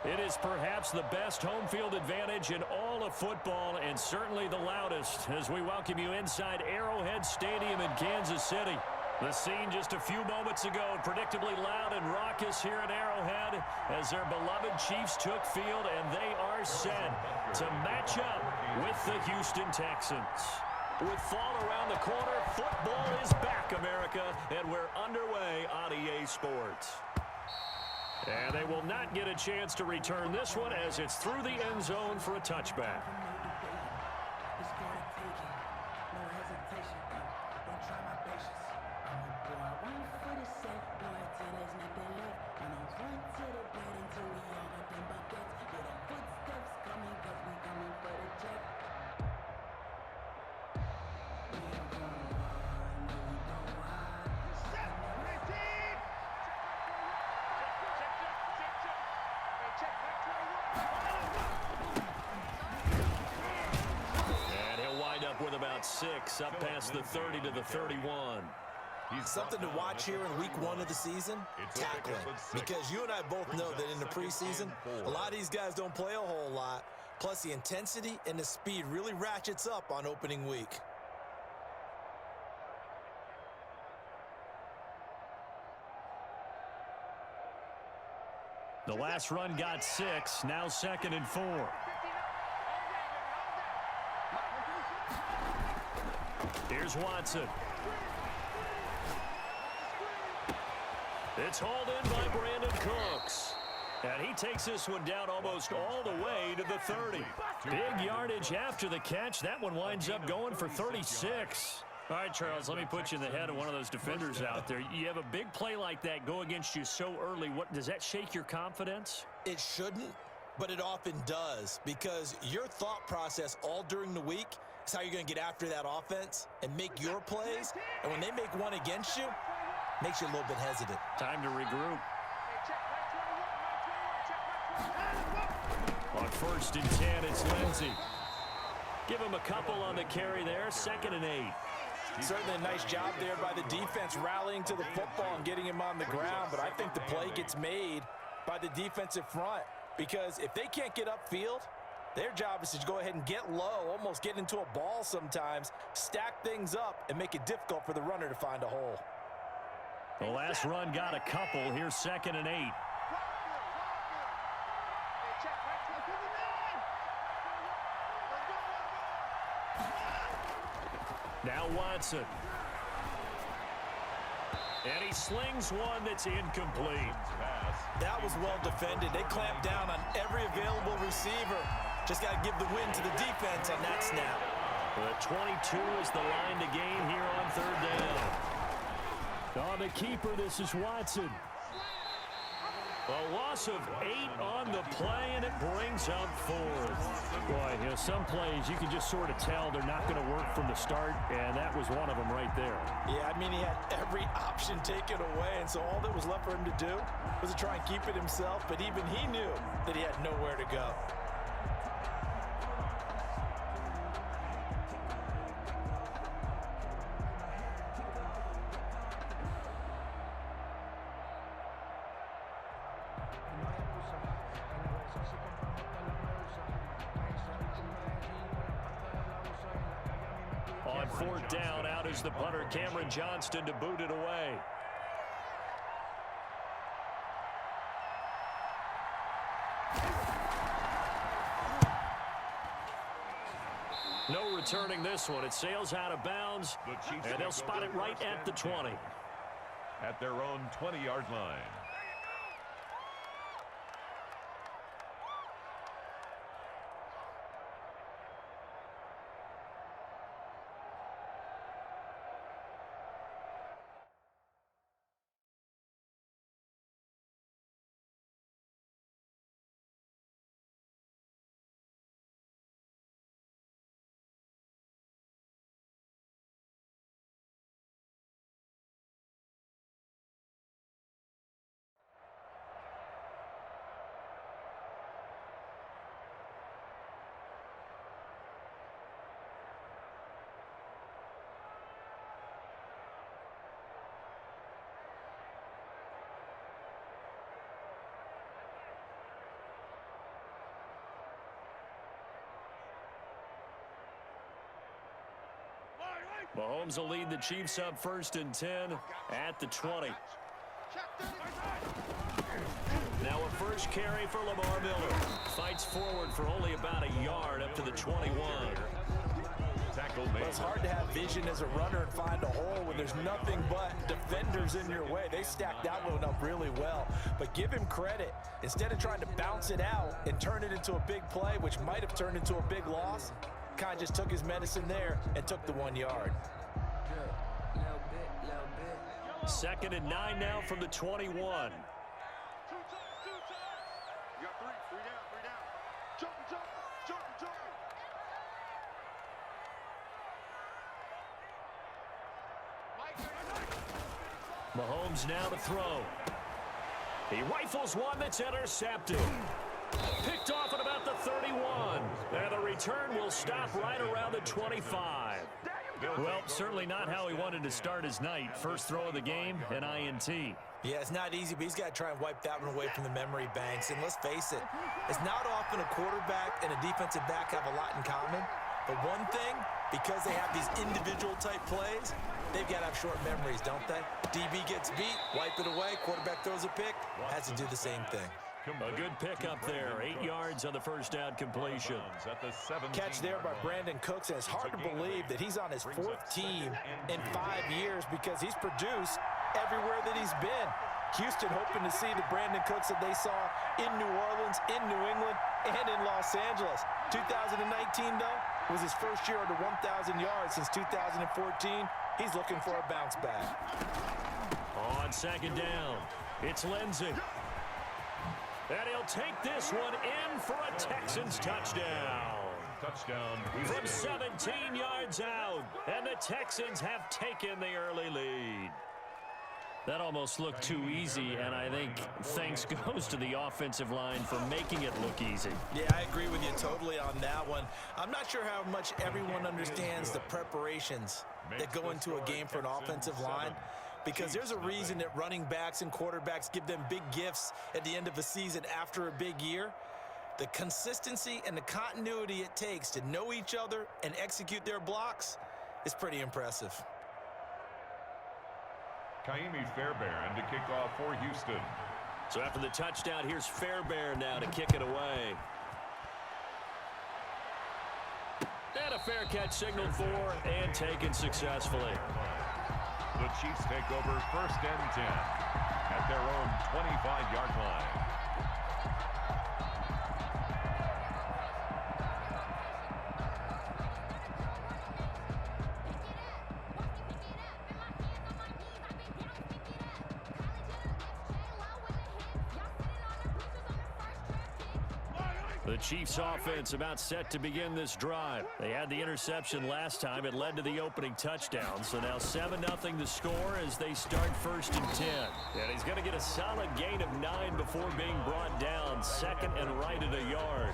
It is perhaps the best home field advantage in all of football and certainly the loudest as we welcome you inside Arrowhead Stadium in Kansas City. The scene just a few moments ago, predictably loud and raucous here at Arrowhead as their beloved Chiefs took field, and they are set to match up with the Houston Texans. With fall around the corner, football is back, America, and we're underway on EA Sports. And they will not get a chance to return this one as it's through the end zone for a touchback. With about 6 up past the 30 to the 31. Something to watch here in week 1 of the season, tackling. Because you and I both know that in the preseason, a lot of these guys don't play a whole lot. Plus the intensity and the speed really ratchets up on opening week. The last run got 6, now 2nd and 4. Here's Watson. It's hauled in by Brandon Cooks. And he takes this one down almost all the way to the 30. Big yardage after the catch. That one winds up going for 36. All right, Charles, let me put you in the head of one of those defenders out there. You have a big play like that go against you so early. What does that shake your confidence? It shouldn't, but it often does, because your thought process all during the week is how you're going to get after that offense and make your plays. And when they make one against you, makes you a little bit hesitant. Time to regroup. On 1st and 10, it's Lindsey. Give him a couple on the carry there, 2nd and 8. Certainly a nice job there by the defense rallying to the football and getting him on the ground, but I think the play gets made by the defensive front, because if they can't get upfield, their job is to go ahead and get low, almost get into a ball sometimes, stack things up, and make it difficult for the runner to find a hole. The last run got a couple. Here's 2nd and 8. Now Watson. And he slings one that's incomplete. That was well defended. They clamped down on every available receiver. Just got to give the win to the defense on that snap. The 22 is the line to gain here on 3rd down. On the keeper, this is Watson. A loss of 8 on the play, and it brings up 4th. Boy, you know, some plays you can just sort of tell they're not going to work from the start, and that was one of them right there. Yeah, I mean, he had every option taken away, and so all that was left for him to do was to try and keep it himself, but even he knew that he had nowhere to go. On 4th down, out is the punter, Cameron Johnston, to boot it away. No returning this one. It sails out of bounds, and they'll spot it right at the 20. At their own 20-yard line. Mahomes will lead the Chiefs up 1st and 10 at the 20. Now a first carry for Lamar Miller. Fights forward for only about a yard up to the 21. Tackle made. It's hard to have vision as a runner and find a hole when there's nothing but defenders in your way. They stacked that one up really well. But give him credit. Instead of trying to bounce it out and turn it into a big play, which might have turned into a big loss, kind of just took his medicine there and took the 1 yard. 2nd and 9 now from the 21. Mahomes now to throw. He rifles one that's intercepted. Picked off at about the 31. And the return will stop right around the 25. Well, certainly not how he wanted to start his night. First throw of the game, an INT. Yeah, it's not easy, but he's got to try and wipe that one away from the memory banks. And let's face it, it's not often a quarterback and a defensive back have a lot in common. But one thing, because they have these individual type plays, they've got to have short memories, don't they? DB gets beat, wipe it away, quarterback throws a pick, has to do the same thing. A good pick up there, 8 yards on the first down completion. Catch there by Brandon Cooks, and it's hard to believe that he's on his 4th team in 5 years because he's produced everywhere that he's been. Houston hoping to see the Brandon Cooks that they saw in New Orleans, in New England, and in Los Angeles. 2019, though, was his first year under 1,000 yards since 2014. He's looking for a bounce back. On 2nd down, it's Lindsey. And he'll take this one in for a Texans touchdown. Touchdown. From 17 yards out, and the Texans have taken the early lead. That almost looked too easy, and I think thanks goes to the offensive line for making it look easy. Yeah, I agree with you totally on that one. I'm not sure how much everyone understands the preparations that go into a game for an offensive line, because there's a reason that running backs and quarterbacks give them big gifts at the end of a season after a big year. The consistency and the continuity it takes to know each other and execute their blocks is pretty impressive. Kaimi Fairbairn to kick off for Houston. So after the touchdown, here's Fairbairn now to kick it away. And a fair catch signaled for and taken successfully. The Chiefs take over 1st and 10 at their own 25-yard line. The Chiefs offense about set to begin this drive. They had the interception last time. It led to the opening touchdown. So now 7-0 the score as they start 1st and 10. And he's going to get a solid gain of 9 before being brought down. 2nd and right at a yard.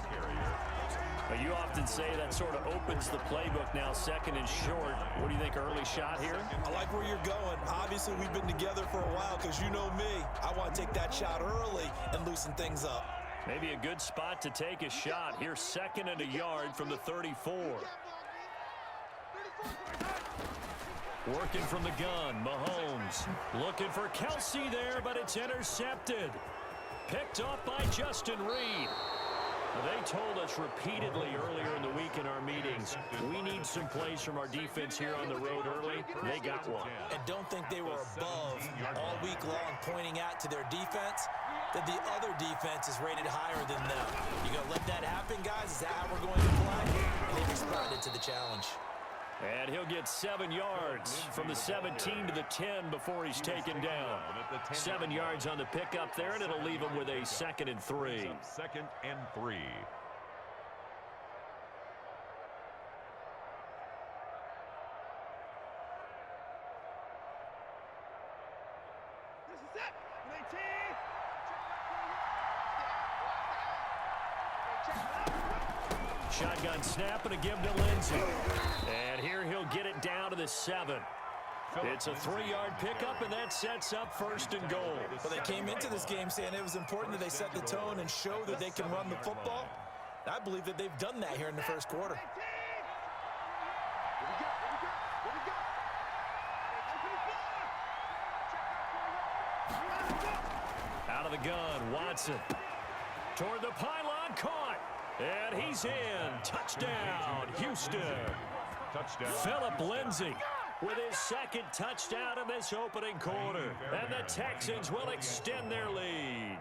But you often say that sort of opens the playbook now, 2nd and short. What do you think, early shot here? I like where you're going. Obviously, we've been together for a while because you know me. I want to take that shot early and loosen things up. Maybe a good spot to take a shot. Here's 2nd and a yard from the 34. Working from the gun, Mahomes. Looking for Kelsey there, but it's intercepted. Picked off by Justin Reed. They told us repeatedly earlier in the week in our meetings, we need some plays from our defense here on the road early. They got one. And don't think they were above all week long pointing out to their defense that the other defense is rated higher than them. You going to let that happen, guys? Is that how we're going to play? And they responded to the challenge. And he'll get 7 yards from the 17 to the 10 before he's taken down. 7 yards on the pickup there, and it'll leave him with a 2nd and 3. 2nd and 3. Shotgun snap and a give to Lindsey. And here he'll get it down to the 7. It's a 3-yard pickup, and that sets up 1st and goal. Well, they came into this game saying it was important that they set the tone and show that they can run the football. I believe that they've done that here in the 1st quarter. Out of the gun, Watson. Toward the pylon, caught. And he's in. Touchdown, Houston. Touchdown. Philip Lindsay with his second touchdown in this opening quarter. And the Texans will extend their lead.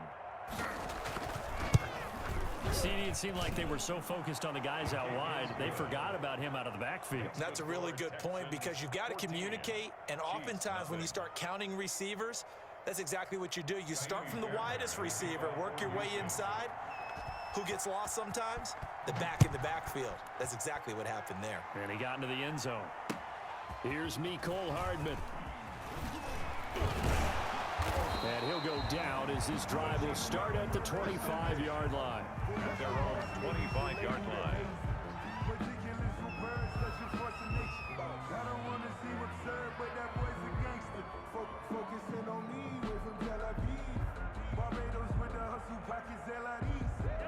CD, it seemed like they were so focused on the guys out wide, they forgot about him out of the backfield. That's a really good point because you've got to communicate, and oftentimes when you start counting receivers, that's exactly what you do. You start from the widest receiver, work your way inside. Who gets lost sometimes? The back in the backfield. That's exactly what happened there. And he got into the end zone. Here's Mecole Hardman. And he'll go down as this drive will start at the 25-yard line. At their own 25-yard line.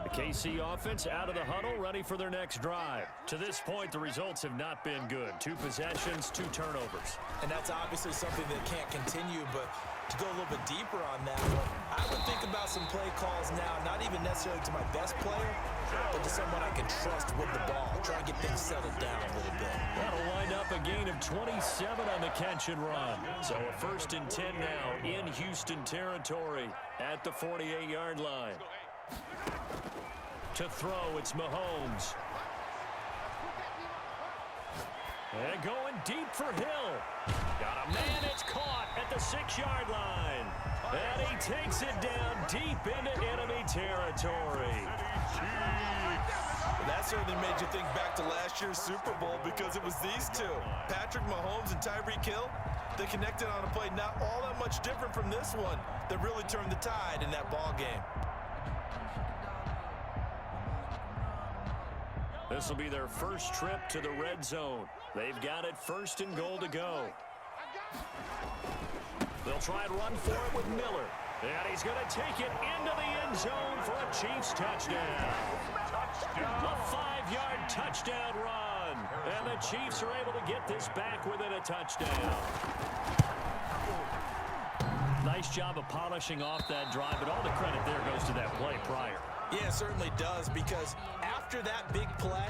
The KC offense out of the huddle, ready for their next drive. To this point, the results have not been good. 2 possessions, 2 turnovers. And that's obviously something that can't continue, but to go a little bit deeper on that, I would think about some play calls now, not even necessarily to my best player, but to someone I can trust with the ball. Try and get things settled down a little bit. That'll wind up a gain of 27 on the catch and run. So a 1st and 10 now in Houston territory at the 48-yard line. To throw, it's Mahomes. And going deep for Hill. Got a man, it's caught at the 6-yard line. And he takes it down deep into enemy territory. That certainly made you think back to last year's Super Bowl because it was these two, Patrick Mahomes and Tyreek Hill. They connected on a play not all that much different from this one that really turned the tide in that ball game. This will be their first trip to the red zone. They've got it 1st and goal to go. They'll try and run for it with Miller. And he's going to take it into the end zone for a Chiefs touchdown. A 5-yard touchdown run. And the Chiefs are able to get this back within a touchdown. Nice job of polishing off that drive, but all the credit there goes to that play prior. Yeah, it certainly does, because after that big play,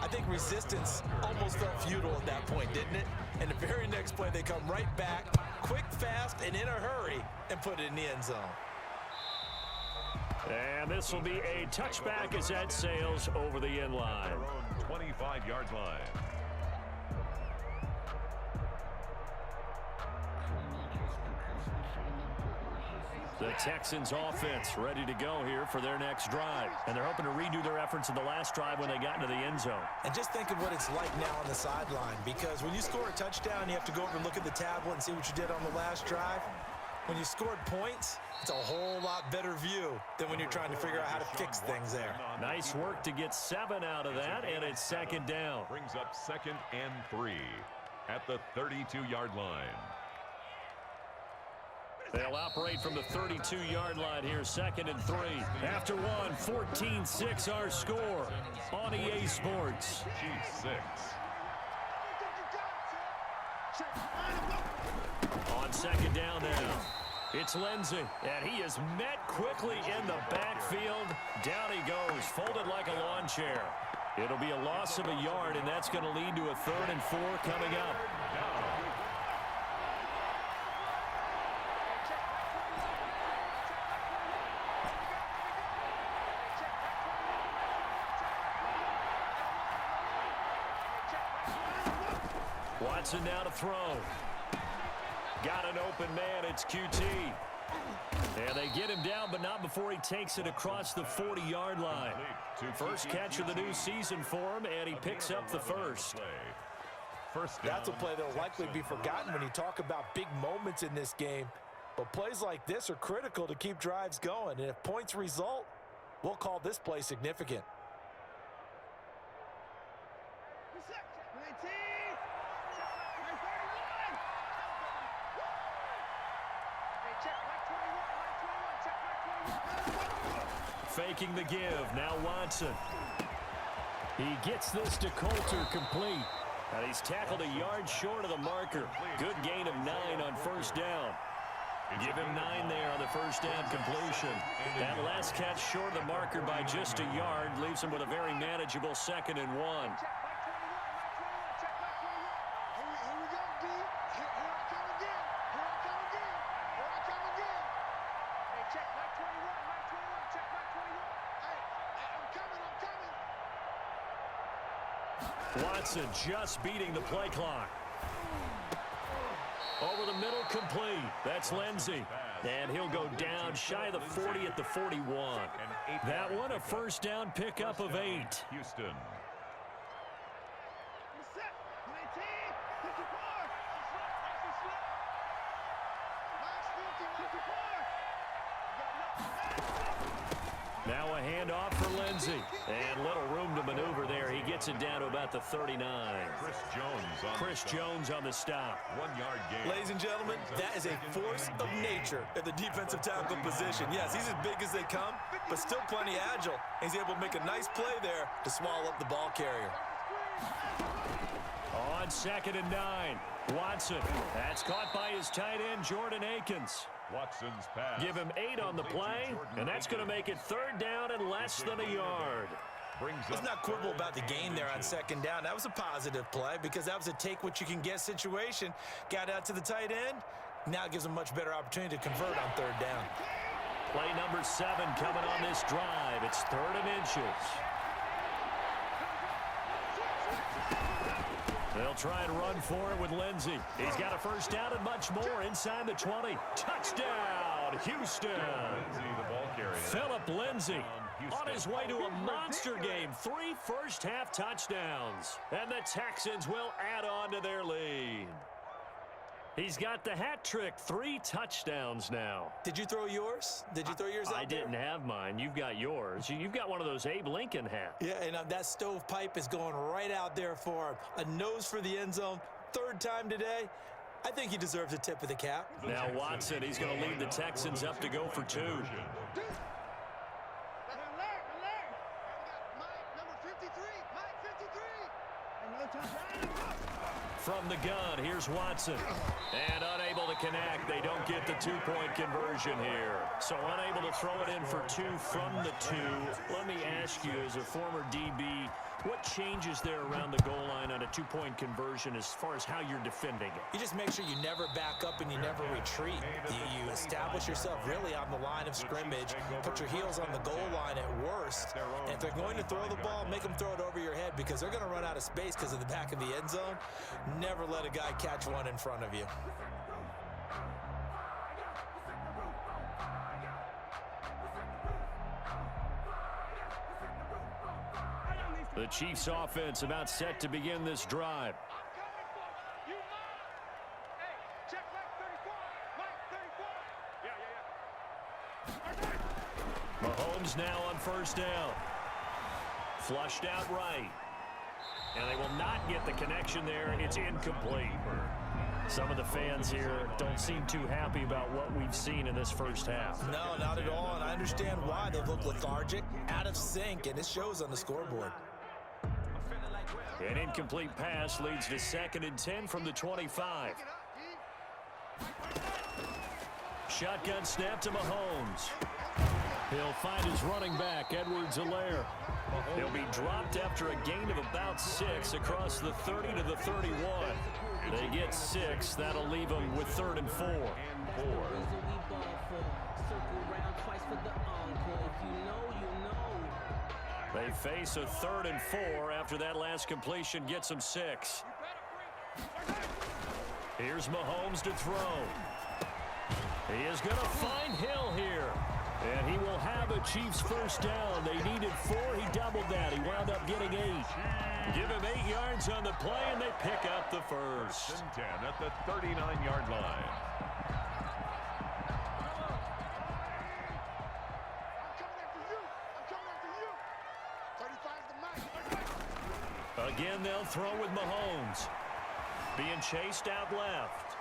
I think resistance almost felt futile at that point, didn't it? And the very next play, they come right back, quick, fast, and in a hurry, and put it in the end zone. And this will be a touchback as that sails over the end line. Their own 25-yard line. The Texans offense ready to go here for their next drive. And they're hoping to redo their efforts in the last drive when they got into the end zone. And just think of what it's like now on the sideline, because when you score a touchdown, you have to go over and look at the tablet and see what you did on the last drive. When you scored points, it's a whole lot better view than when you're trying to figure out how to fix things there. Nice work to get 7 out of that, and it's 2nd down. Brings up 2nd and 3 at the 32-yard line. They'll operate from the 32-yard line here, 2nd and 3. After one, 14-6 our score on EA Sports. Chiefs 6. On 2nd down now, it's Lindsay, and he is met quickly in the backfield. Down he goes, folded like a lawn chair. It'll be a loss of a yard, and that's going to lead to a 3rd and 4 coming up. Watson now to throw. Got an open man, it's QT. And they get him down, but not before he takes it across the 40-yard line. First catch of the new season for him, and he picks up the first. That's a play that will likely be forgotten when you talk about big moments in this game. But plays like this are critical to keep drives going. And if points result, we'll call this play significant. Faking the give, now Watson. He gets this to Coulter complete. And he's tackled a yard short of the marker. Good gain of 9 on 1st down. Give him 9 there on the first down completion. That last catch short of the marker by just a yard leaves him with a very manageable 2nd and 1. Watson just beating the play clock. Over the middle, complete. That's Lindsey. And he'll go down shy of the 40 at the 41. That one, a first down pickup of 8. Houston. Now a handoff for Lindsey. And little room to maneuver there. He gets it down to about the 39. Chris Jones on the stop. 1 yard gain. Ladies and gentlemen, that is a force of nature at the defensive tackle position. Yes, he's as big as they come, but still plenty agile. He's able to make a nice play there to swallow up the ball carrier. On 2nd and 9. Watson. That's caught by his tight end, Jordan Akins. Watson's pass. Give him 8 on the play, and that's going to make it 3rd down and less than a yard. Let's not quibble about the gain there on 2nd down. That was a positive play because that was a take-what-you-can-get situation. Got out to the tight end. Now it gives him a much better opportunity to convert on 3rd down. Play number 7 coming on this drive. It's 3rd and inches. They'll try and run for it with Lindsey. He's got a first down and much more inside the 20. Touchdown, Houston. Philip Lindsey on his way to a monster game. 3 first-half touchdowns. And the Texans will add on to their lead. He's got the hat trick, 3 touchdowns now. Did you throw yours? Did you throw yours out there? I didn't have mine. You've got yours. You've got one of those Abe Lincoln hats. Yeah, and that stovepipe is going right out there for him. A nose for the end zone. 3rd time today. I think he deserves a tip of the cap. Now Watson, he's going to lead the Texans up to go for 2. From the gun, here's Watson. And unable to connect. They don't get the 2-point conversion here. So unable to throw it in for 2 from the 2. Let me ask you, as a former DB, what changes there around the goal line on a 2-point conversion as far as how you're defending it? You just make sure you never back up and you never retreat. You establish yourself really on the line of scrimmage, put your heels on the goal line at worst, and if they're going to throw the ball, make them throw it over your head because they're going to run out of space because of the back of the end zone. Never let a guy catch one in front of you. The Chiefs offense about set to begin this drive. Mahomes now on first down. Flushed out right. And they will not get the connection there. It's incomplete. Some of the fans here don't seem too happy about what we've seen in this first half. No, not at all, and I understand why. They look lethargic, out of sync, and it shows on the scoreboard. An incomplete pass leads to 2nd and 10 from the 25. Shotgun snap to Mahomes. He'll find his running back, Edwards-Helaire. He'll be dropped after a gain of about 6 across the 30 to the 31. They get 6. That'll leave them with 3rd and 4. They face a 3rd and 4 after that last completion gets them 6. Here's Mahomes to throw. He is going to find Hill here. And he will have a Chiefs first down. They needed 4. He doubled that. He wound up getting 8. Give him 8 yards on the play, and they pick up the first. 10 at the 39-yard line. Again, they'll throw with Mahomes. Being chased out left.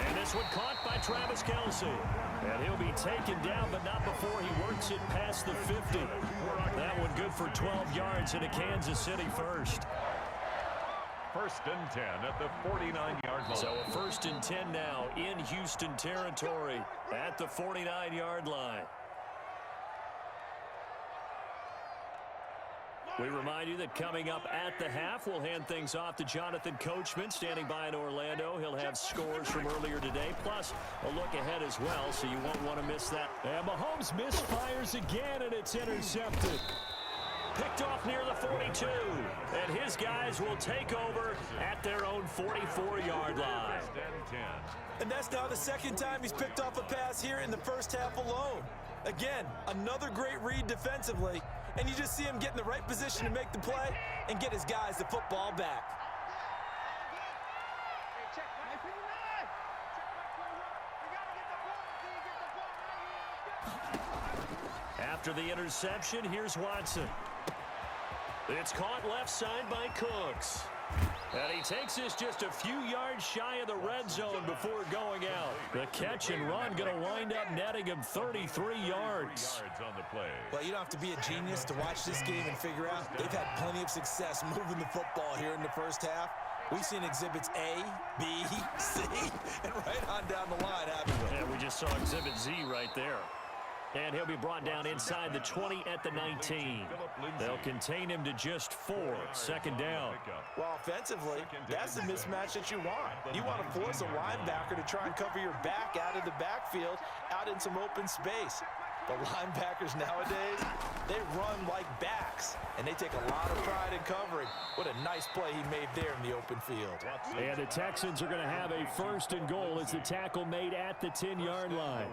And this one caught by Travis Kelce. And he'll be taken down, but not before he works it past the 50. That one good for 12 yards into Kansas City first. First and 10 at the 49-yard line. So a first and 10 now in Houston territory at the 49-yard line. We remind you that coming up at the half, we'll hand things off to Jonathan Coachman standing by in Orlando. He'll have scores from earlier today, plus a look ahead as well, so you won't want to miss that. And Mahomes misfires again, and it's intercepted. Picked off near the 42, and his guys will take over at their own 44-yard line. And that's now the second time he's picked off a pass here in the first half alone. Again, another great read defensively, and you just see him get in the right position to make the play and get his guys the football back. After the interception, here's Watson. It's caught left side by Cooks. And he takes this just a few yards shy of the red zone before going out. The catch and run going to wind up netting him 33 yards. On the play. Well, you don't have to be a genius to watch this game and figure out they've had plenty of success moving the football here in the first half. We've seen exhibits A, B, C, and right on down the line, haven't we? Yeah, we just saw exhibit Z right there. And he'll be brought down inside the 20 at the 19. They'll contain him to just 4. Second down. Well, offensively, that's the mismatch that you want. You want to force a linebacker to try and cover your back out of the backfield, out in some open space. The linebackers nowadays, they run like backs, and they take a lot of pride in covering. What a nice play he made there in the open field. And the Texans are going to have a first and goal as the tackle made at the 10-yard line.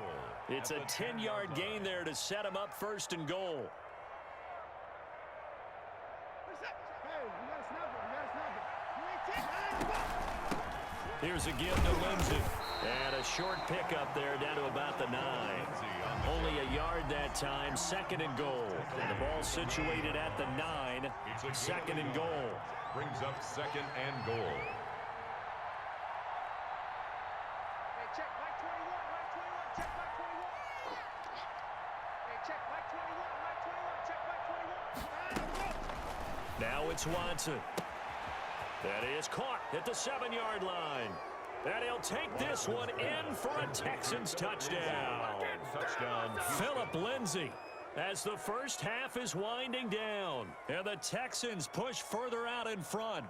It's a 10-yard gain there to set him up first and goal. Here's a give to Lindsey. And a short pickup there down to about the 9. Only a yard that time, second and goal. And the ball situated at the 9, second and goal. Brings up second and goal. Now it's Watson. That is caught at the 7-yard line. And he'll take this one in for a Texans touchdown. Philip Lindsay as the first half is winding down. And the Texans push further out in front.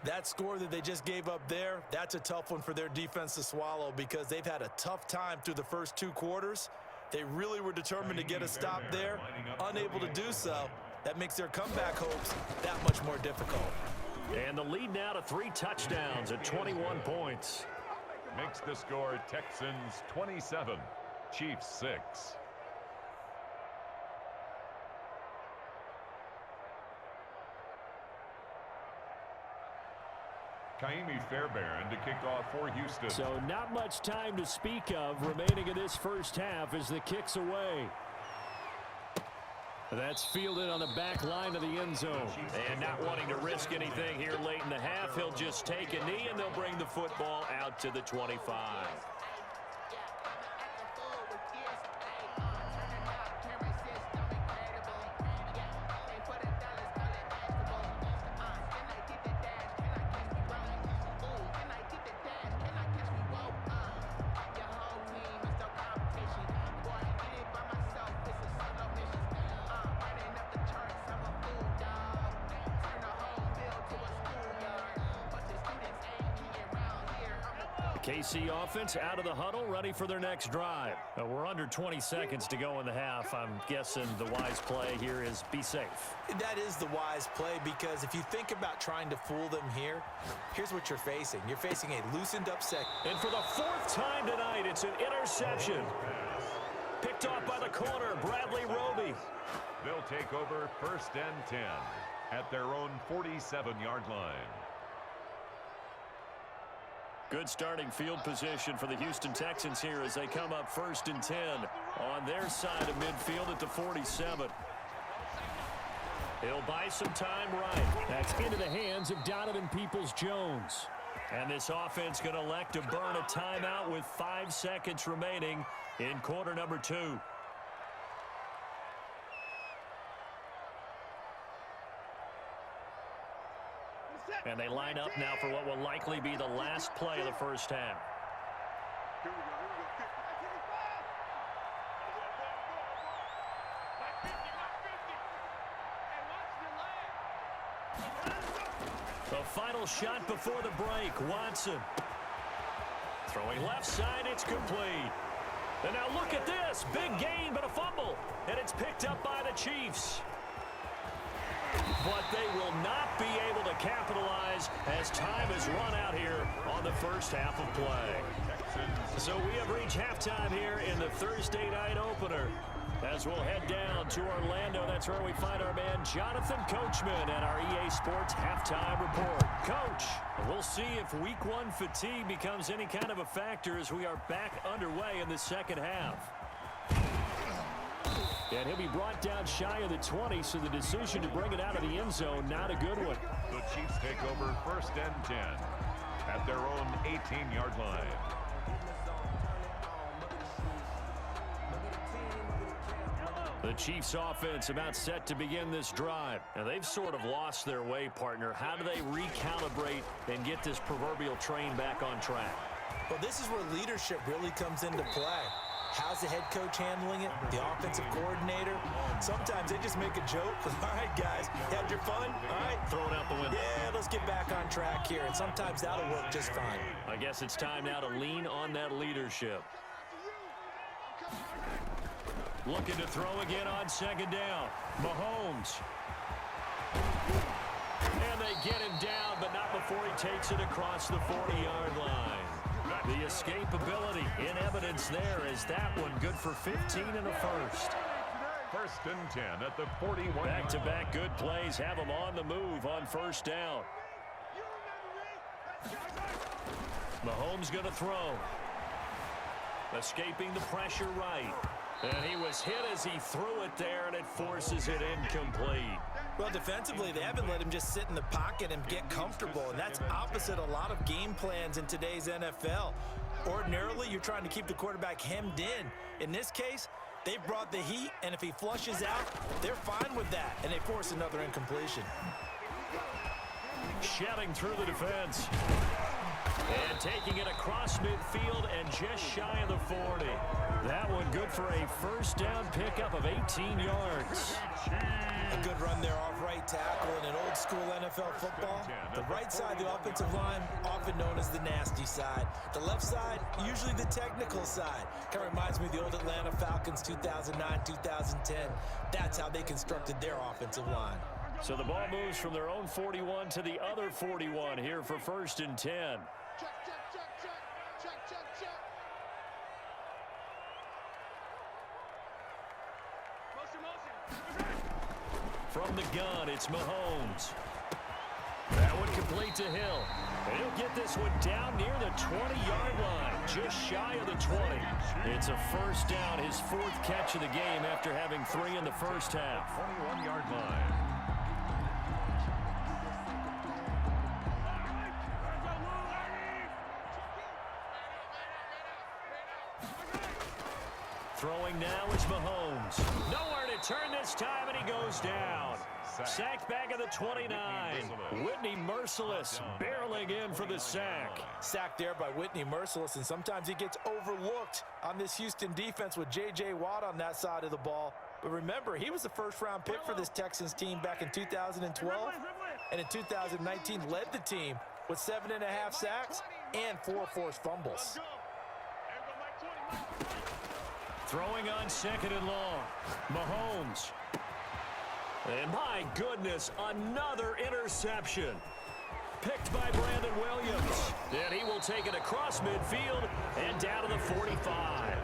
That score that they just gave up there, that's a tough one for their defense to swallow because they've had a tough time through the first 2 quarters. They really were determined to get a stop there, unable to do so. That makes their comeback hopes that much more difficult. And the lead now to 3 touchdowns at 21 points. Makes the score Texans 27, Chiefs 6. Kaimi Fairbairn to kick off for Houston. So not much time to speak of remaining in this first half as the kick's away. That's fielded on the back line of the end zone. And not wanting to risk anything here late in the half, he'll just take a knee and they'll bring the football out to the 25. KC offense out of the huddle, ready for their next drive. We're under 20 seconds to go in the half. I'm guessing the wise play here is be safe. That is the wise play because if you think about trying to fool them here, here's what you're facing. You're facing a loosened up second. And for the 4th time tonight, it's an interception. Picked off by the corner, Bradley Roby. They'll take over first and 10 at their own 47-yard line. Good starting field position for the Houston Texans here as they come up first and 10 on their side of midfield at the 47. He'll buy some time right. That's into the hands of Donovan Peoples-Jones. And this offense going to elect to burn a timeout with 5 seconds remaining in quarter number 2. And they line up now for what will likely be the last play of the first half. The final shot before the break, Watson. Throwing left side, it's complete. And now look at this. Big gain, but a fumble. And it's picked up by the Chiefs. But they will not be able to capitalize as time has run out here on the first half of play. So we have reached halftime here in the Thursday night opener. As we'll head down to Orlando, that's where we find our man Jonathan Coachman at our EA Sports Halftime Report. Coach, we'll see if Week 1 fatigue becomes any kind of a factor as we are back underway in the second half. And he'll be brought down shy of the 20, so the decision to bring it out of the end zone, not a good one. The Chiefs take over 1st and 10 at their own 18-yard line. The Chiefs offense about set to begin this drive. And they've sort of lost their way, partner. How do they recalibrate and get this proverbial train back on track? Well, this is where leadership really comes into play. How's the head coach handling it? The offensive coordinator? Sometimes they just make a joke. All right, guys, you had your fun? All right. Throw it out the window. Yeah, let's get back on track here. And sometimes that'll work just fine. I guess it's time now to lean on that leadership. Looking to throw again on second down. Mahomes. And they get him down, but not before he takes it across the 40-yard line. The escapability in evidence there. Is that one good for 15 in the first? 1st and 10 at the 41. Back-to-back good plays have them on the move on first down. Mahomes going to throw. Escaping the pressure right. And he was hit as he threw it there, and it forces it incomplete. Well, defensively, they haven't let him just sit in the pocket and get comfortable, and that's opposite a lot of game plans in today's NFL. Ordinarily, you're trying to keep the quarterback hemmed in. In this case, they brought the heat, and if he flushes out, they're fine with that, and they force another incompletion. Shelling through the defense. And taking it across midfield and just shy of the 40. That one good for a first down pickup of 18 yards. A good run there off right tackle in an old school NFL football. The right side, the offensive line, often known as the nasty side. The left side, usually the technical side. Kind of reminds me of the old Atlanta Falcons 2009, 2010. That's how they constructed their offensive line. So the ball moves from their own 41 to the other 41 here for 1st and 10. From the gun, it's Mahomes. That one complete to Hill. And he'll get this one down near the 20-yard line, just shy of the 20. It's a first down, his 4th catch of the game after having 3 in the first half. 21-yard line. Throwing now is Mahomes. Nowhere to turn this time, and he goes down. Sacked back at the 29. Whitney Merciless barreling in for the sack. Sacked there by Whitney Merciless, and sometimes he gets overlooked on this Houston defense with J.J. Watt on that side of the ball. But remember, he was the first-round pick for this Texans team back in 2012, and in 2019 led the team with 7.5 sacks and 4 forced fumbles. Throwing on second and long. Mahomes. And my goodness, another interception. Picked by Brandon Williams. And he will take it across midfield and down to the 45.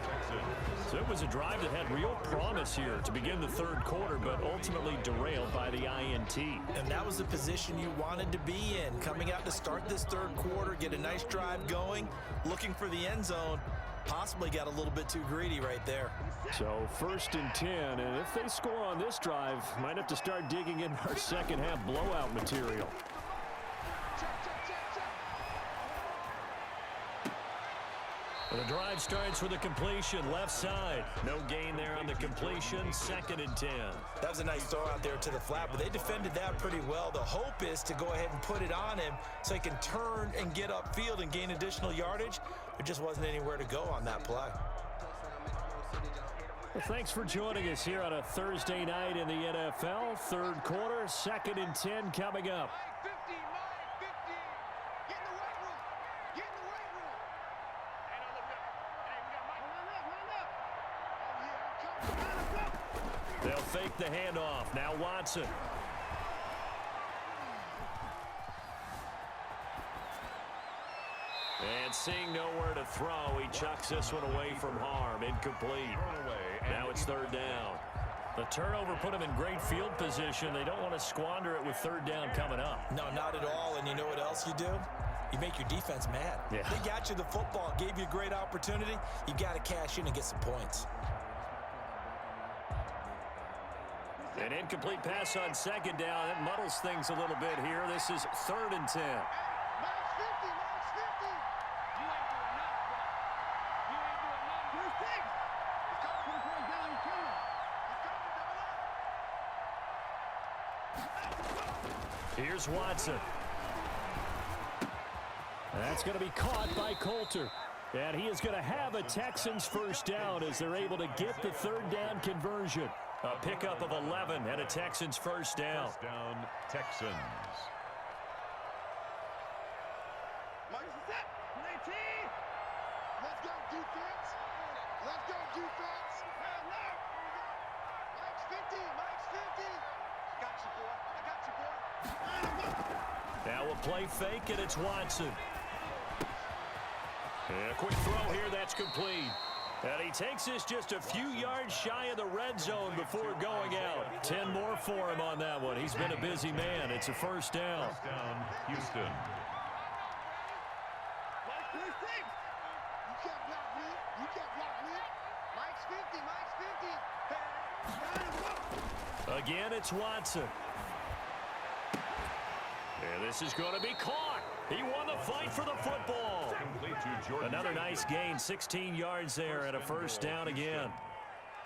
So it was a drive that had real promise here to begin the 3rd quarter, but ultimately derailed by the INT. And that was the position you wanted to be in. Coming out to start this 3rd quarter, get a nice drive going, looking for the end zone. Possibly got a little bit too greedy right there. So 1st and 10, and if they score on this drive, might have to start digging in our second half blowout material. The drive starts with a completion, left side. No gain there on the completion, 2nd and 10. That was a nice throw out there to the flat, but they defended that pretty well. The hope is to go ahead and put it on him so he can turn and get upfield and gain additional yardage. There just wasn't anywhere to go on that play. Well, thanks for joining us here on a Thursday night in the NFL. 3rd quarter, 2nd and 10 coming up. They'll fake the handoff. Now Watson. And seeing nowhere to throw, he chucks this one away from harm. Incomplete. Now it's 3rd down. The turnover put him in great field position. They don't want to squander it with 3rd down coming up. No, not at all. And you know what else you do? You make your defense mad. Yeah. They got you the football, gave you a great opportunity. You got to cash in and get some points. An incomplete pass on 2nd down. That muddles things a little bit here. This is 3rd and 10. Here's Watson. That's going to be caught by Coulter. And he is going to have a Texans 1st down as they're able to get the 3rd down conversion. A pickup of 11 and a Texans 1st down. First down, Texans. Let's go, defense. Let's go, defense. Mike's 50. Mike's 50. I got you, boy. I got you, boy. Now a play fake, and it's Watson. And a quick throw here, that's complete. And he takes this just a few yards shy of the red zone before going out. 10 more for him on that one. He's been a busy man. It's a 1st down. First down, Houston. You can't block me. You can't block me. Mike's 50. Mike's 50. Again, it's Watson. And this is going to be caught. He won the fight for the football. Another nice gain, 16 yards there and a 1st down again.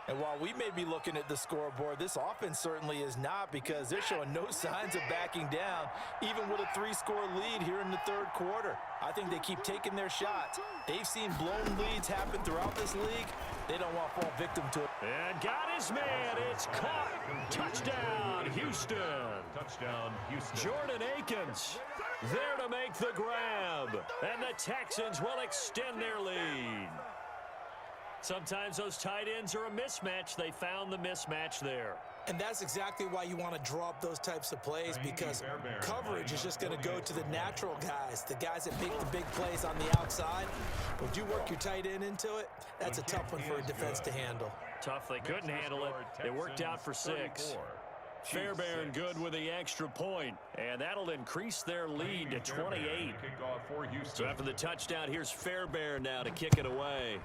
And while we may be looking at the scoreboard, this offense certainly is not, because they're showing no signs of backing down, even with a 3-score lead here in the 3rd quarter. I think they keep taking their shots. They've seen blown leads happen throughout this league. They don't want to fall victim to it. And got his man. It's caught. Touchdown, Houston. Touchdown, Houston. Jordan Akins there to make the grab. And the Texans will extend their lead. Sometimes those tight ends are a mismatch. They found the mismatch there. And that's exactly why you want to draw up those types of plays, because coverage is just going to go to the natural guys, the guys that make the big plays on the outside. But you work your tight end into it, that's a tough one for a defense to handle. Tough, they couldn't handle it. It worked out for 6. Fairbairn good with the extra point, and that'll increase their lead to 28. So after the touchdown, here's Fairbairn now to kick it away.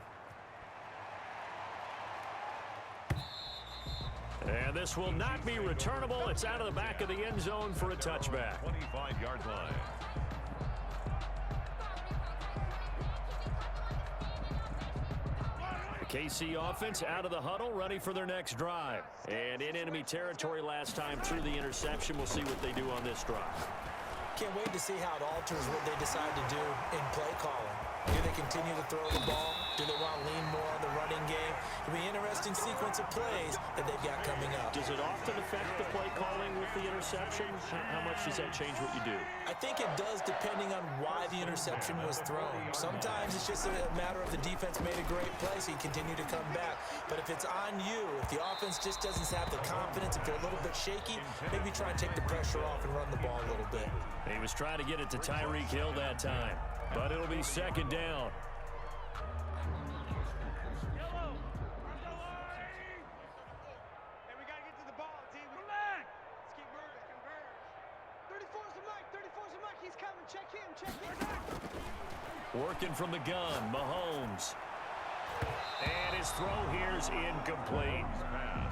And this will not be returnable. It's out of the back of the end zone for a touchback. 25-yard line. The KC offense out of the huddle, ready for their next drive. And in enemy territory last time through the interception. We'll see what they do on this drive. Can't wait to see how it alters what they decide to do in play calling. Do they continue to throw the ball? Do they want to lean more on the running game? It'll be an interesting sequence of plays that they've got coming up. Does it often affect the play calling with the interception? How much does that change what you do? I think it does, depending on why the interception was thrown. Sometimes it's just a matter of the defense made a great play, so you continue to come back. But if it's on you, if the offense just doesn't have the confidence, if they're a little bit shaky, maybe try and take the pressure off and run the ball a little bit. He was trying to get it to Tyreek Hill that time, but it'll be 2nd down. Working from the gun, Mahomes. And his throw here's incomplete.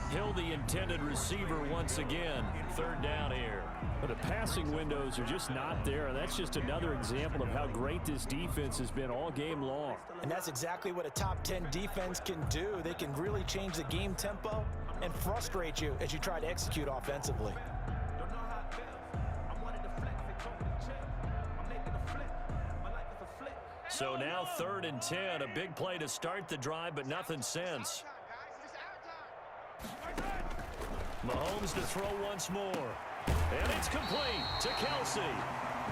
Hill, the intended receiver once again. Third down here. But the passing windows are just not there. That's just another example of how great this defense has been all game long. And that's exactly what a top 10 defense can do. They can really change the game tempo and frustrate you as you try to execute offensively. So now 3rd and 10. A big play to start the drive, but nothing since. Mahomes to throw once more. And it's complete to Kelsey.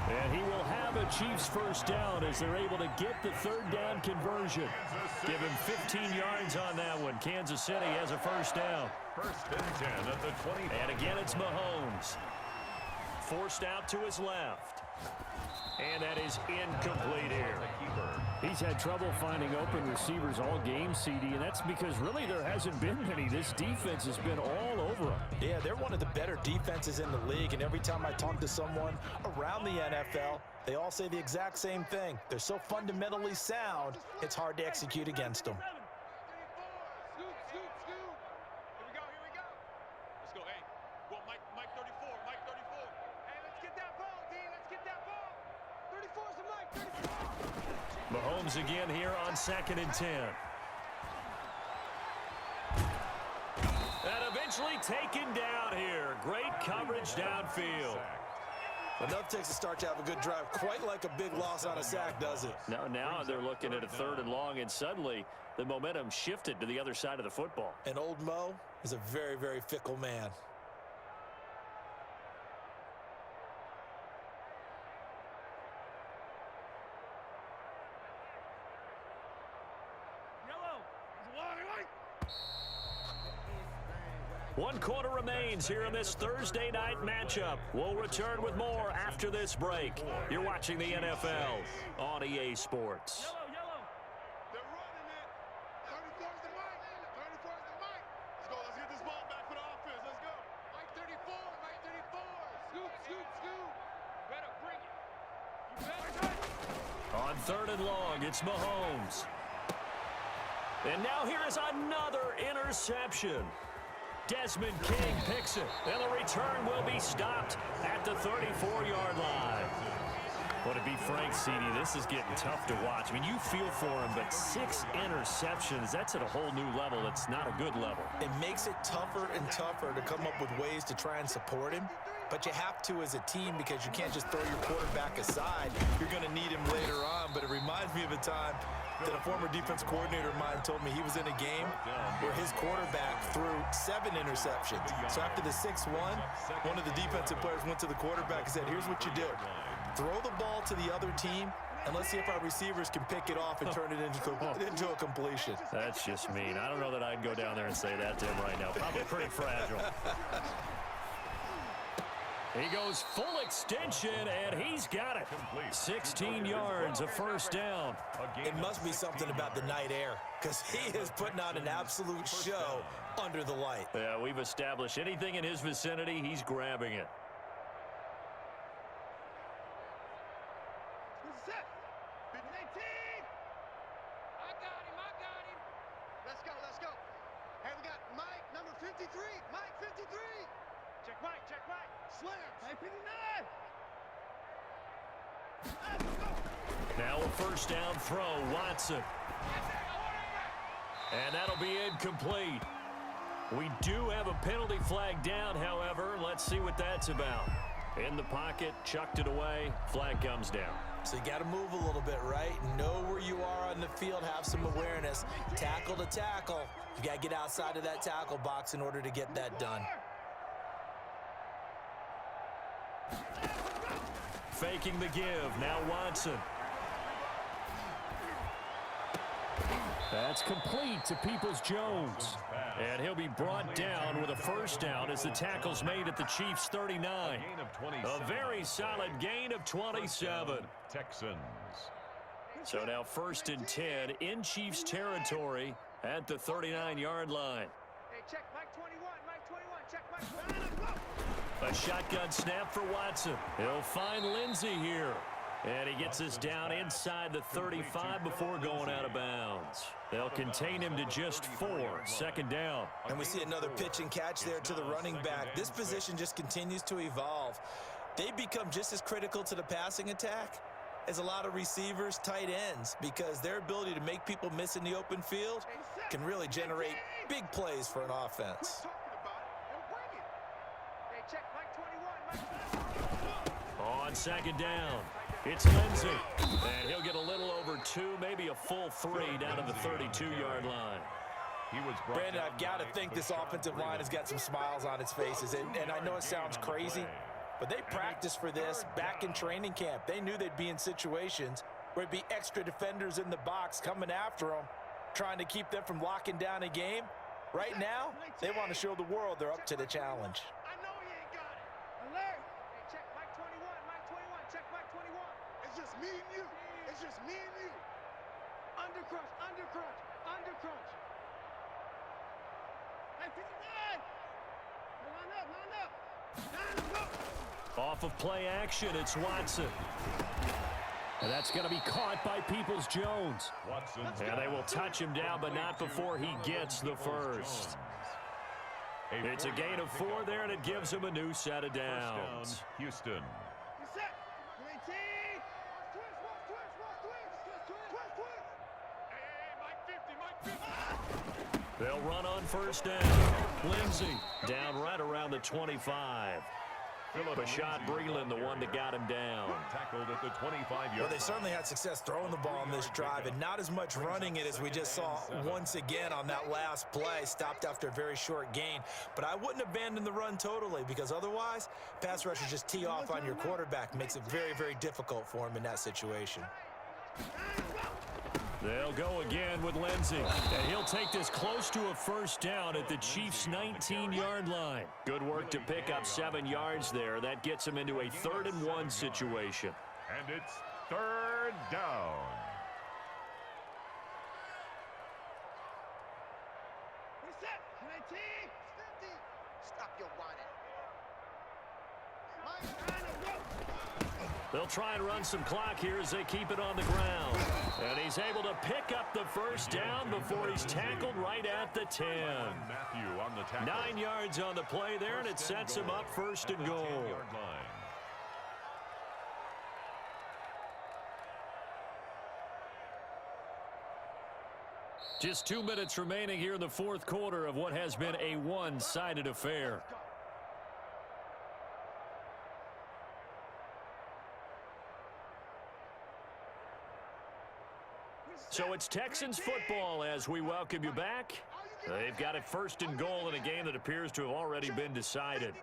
And he will have a Chiefs first down as they're able to get the 3rd down conversion. Give him 15 yards on that one. Kansas City has a first down. 1st and 10 at the 20. And again, it's Mahomes. Forced out to his left. And that is incomplete here. He's had trouble finding open receivers all game, CD, and that's because really there hasn't been many. This defense has been all over them. Yeah, they're one of the better defenses in the league, and every time I talk to someone around the NFL, they all say the exact same thing. They're so fundamentally sound, it's hard to execute against them. Mahomes again here on 2nd and 10. And eventually taken down here. Great coverage downfield. Enough takes to start to have a good drive. Quite like a big loss on a sack, does it? Now they're looking at a 3rd and long, and suddenly the momentum shifted to the other side of the football. And old Mo is a very, very fickle man. One quarter remains here in this Thursday night matchup. We'll return with more after this break. You're watching the NFL on EA Sports. They're running it. 34's the mic. 34's the mic. Let's go. Let's get this ball back for the offense. Let's go. Mike 34. Mike 34. Scoot, scoot, scoot. Better bring it. You better. On 3rd and long, it's Mahomes. And now here is another interception. Desmond King picks it, and the return will be stopped at the 34-yard line. Well, to be frank, CD, this is getting tough to watch. I mean, you feel for him, but 6 interceptions, that's at a whole new level. It's not a good level. It makes it tougher and tougher to come up with ways to try and support him. But you have to as a team because you can't just throw your quarterback aside. You're going to need him later on. But it reminds me of a time that a former defense coordinator of mine told me he was in a game where his quarterback threw 7 interceptions. So after the 6-1, one of the defensive players went to the quarterback and said, here's what you do. Throw the ball to the other team, and let's see if our receivers can pick it off and turn it into a completion. That's just mean. I don't know that I'd go down there and say that to him right now. Probably pretty fragile. He goes full extension, and he's got it. 16 yards, a first down. It must be something about the night air, because he is putting on an absolute show under the light. Yeah, we've established anything in his vicinity, he's grabbing it. Set. 18. I got him. Let's go, let's go. Hey, we got Mike, number 53. Mike, 53. Check Mike, check Mike. Slam. Mike, 59. Now a first down throw, Watson. And that'll be incomplete. We do have a penalty flag down, however. Let's see what that's about. In the pocket, chucked it away, flag comes down. So you got to move a little bit, right? Know where you are on the field, have some awareness. Tackle to tackle. You got to get outside of that tackle box in order to get that done. Faking the give, now Watson. That's complete to Peoples-Jones. And he'll be brought down with a first down as the tackle's made at the Chiefs' 39. A very solid gain of 27. Texans. So now 1st and 10 in Chiefs territory at the 39-yard line. Hey, check Mike 21. Mike 21. Check Mike 21. A shotgun snap for Watson. He'll find Lindsey here. And he gets us down inside the 35 before going out of bounds. They'll contain him to just 4, second down. And we see another pitch and catch there to the running back. This position just continues to evolve. They become just as critical to the passing attack as a lot of receivers, tight ends, because their ability to make people miss in the open field can really generate big plays for an offense. On second down, it's Lindsey. And he'll get a little over 2, maybe a full 3 down to the 32-yard line. Brandon, I've got to think this offensive line has got some smiles on its faces. And I know it sounds crazy, but they practiced for this back in training camp. They knew they'd be in situations where it'd be extra defenders in the box coming after them, trying to keep them from locking down a game. Right now, they want to show the world they're up to the challenge. I know he ain't got it. Alert. Hey, check Mike 21. Mike 21. Check Mike 21. It's just me and you. It's just me and you. Under crunch. Under crunch. Under crunch. Hey, 59. Line up. Line up. Line up. Off of play action, it's Watson. And that's going to be caught by Peoples-Jones. And they will touch him down, but not before he gets the first. It's a gain of 4 there, and it gives him a new set of downs. Houston. Get set. 19. Twist. Hey, Mike 50. Mike 50. They'll run on first down. Lindsey down right around the 25. Bashad Breeland, the one that got him down. Tackled at the 25-yard Well, they certainly had success throwing the ball on this drive, and not as much running it as we just saw once again on that last play. Stopped after a very short gain. But I wouldn't abandon the run totally, because otherwise, pass rushers just tee off on your quarterback. Makes it very, very difficult for him in that situation. They'll go again with Lindsey. And he'll take this close to a first down at the Chiefs' 19-yard line. Good work to pick up 7 yards there. That gets him into a 3rd and 1 situation. And it's 3rd down. Reset. 19. 50. Stop your whining. They'll try and run some clock here as they keep it on the ground. And he's able to pick up the first down before he's tackled right at the 10. Matthew on the tackle. 9 yards on the play there, and it sets him up 1st and goal. Just 2 minutes remaining here in the 4th quarter of what has been a one-sided affair. So it's Texans football as we welcome you back. They've got it 1st and goal in a game that appears to have already been decided.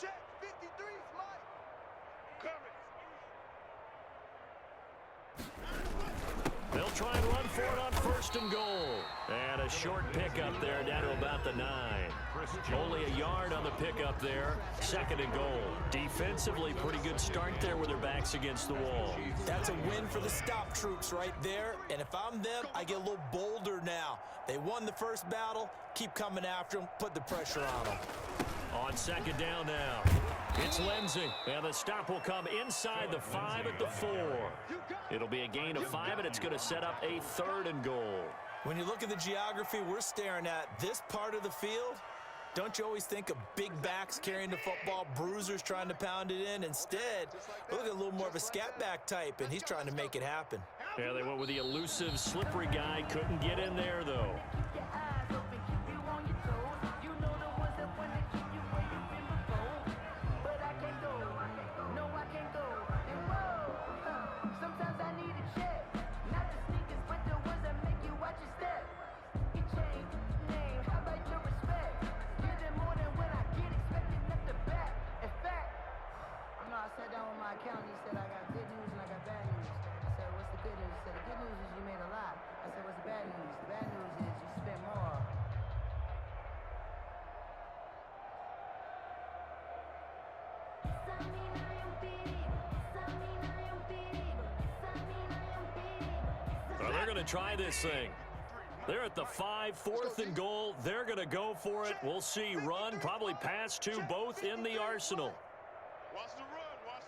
Check 53's Mike. Coming. They'll try and run for it on 1st and goal. And a short pickup there down to about the 9. Only a yard on the pickup there. 2nd and goal. Defensively, pretty good start there with their backs against the wall. That's a win for the stop troops right there. And if I'm them, I get a little bolder now. They won the first battle. Keep coming after them. Put the pressure on them. On 2nd down now, it's Lindsey. And the stop will come inside the 5 at the 4. It'll be a gain of 5, and it's going to set up a 3rd and goal. When you look at the geography we're staring at, this part of the field, don't you always think of big backs carrying the football, bruisers trying to pound it in? Instead, look at a little more of a scat back type, and he's trying to make it happen. Yeah, they went with the elusive, slippery guy. Couldn't get in there, though. They're going to try this thing. They're at the 5, 4th and goal. They're going to go for it. We'll see. Run, probably pass to both in the arsenal. Watch the run. Watch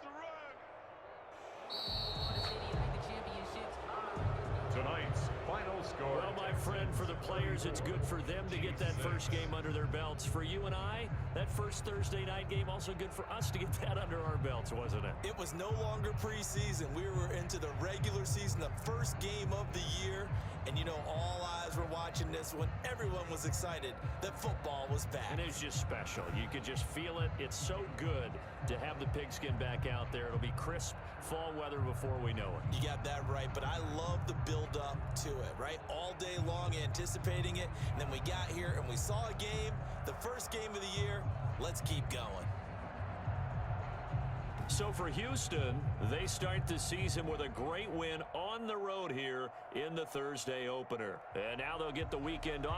score. Well, my friend, for the players, it's good for them to get that first game under their belts. For you and I, that first Thursday night game, also good for us to get that under our belts, wasn't it? It was no longer preseason. We were into the regular season, the first game of the year. And, you know, all eyes were watching this when everyone was excited that football was back. And it's just special. You could just feel it. It's so good to have the pigskin back out there. It'll be crisp fall weather before we know it. You got that right, but I love the build-up to it, right? All day long anticipating it, and then we got here and we saw a game, the first game of the year. Let's keep going. So for Houston, they start the season with a great win on the road here in the Thursday opener. And now they'll get the weekend off.